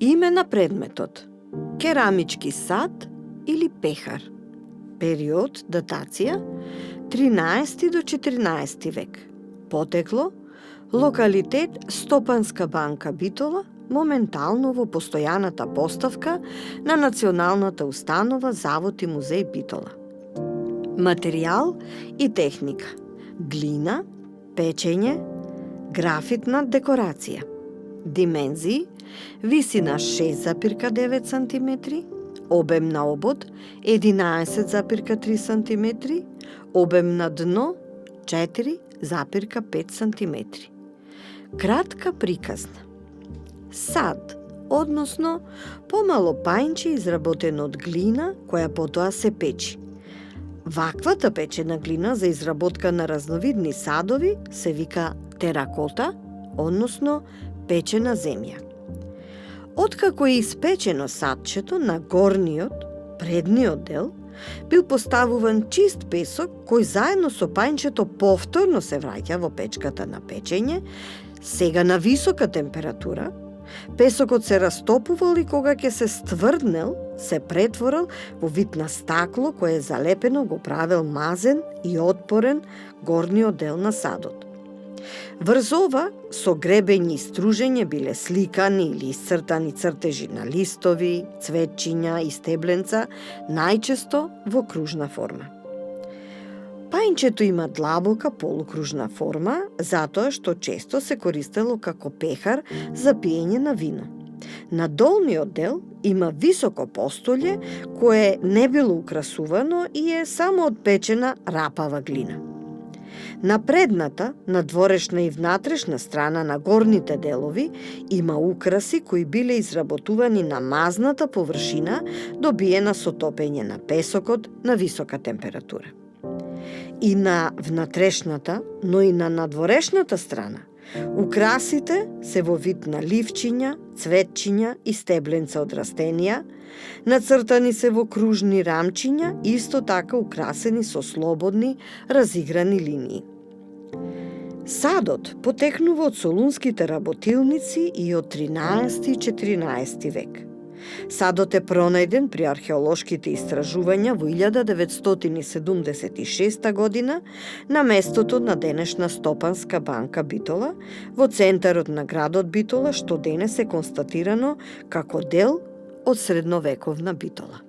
Име на предметот: керамички сад или пехар. Период, датација 13 до 14 век. Потекло: локалитет Стопанска банка Битола, моментално во постојаната поставка на Националната установа Завод и музеј Битола. Материјал и техника: глина, печење, графитна декорација. Димензии: висина 6,9 см, обем на обод 11,3 см, обем на дно 4,5 см. Кратка приказна. Сад, односно помало пајнче изработено од глина која потоа се печи. Ваквата печена глина за изработка на разновидни садови се вика теракота, односно печена земја. Откако е испечено садчето, на горниот, предниот дел, бил поставуван чист песок кој заедно со пајнчето повторно се враќа во печката на печење, сега на висока температура. Песокот се растопувал и кога ќе се стврднел, се претворил во вид на стакло кое е залепено го правел мазен и отпорен горниот дел на садот. Врз ова, со гребење и стружење биле сликани или исцртани цртежи на листови, цветчиња и стебленца, најчесто во кружна форма. Пајнчето има длабока полукружна форма, затоа што често се користело како пехар за пиење на вино. На долниот дел има високо постолје кое не било украсувано и е само од печена рапава глина. На предната, надворешна и внатрешна страна на горните делови има украси кои биле изработувани на мазната површина, добиена со топење на песокот на висока температура. И на внатрешната, но и на надворешната страна, украсите се во вид на ливчиња, цветчиња и стебленца од растенија, нацртани се во кружни рамчиња, исто така украсени со слободни, разиграни линии. Садот потекнува од солунските работилници и од 13 и 14 век. Садот е пронајден при археолошките истражувања во 1976 година на местото на денешна Стопанска банка Битола, во центарот на градот Битола, што денес е констатирано како дел од средновековна Битола.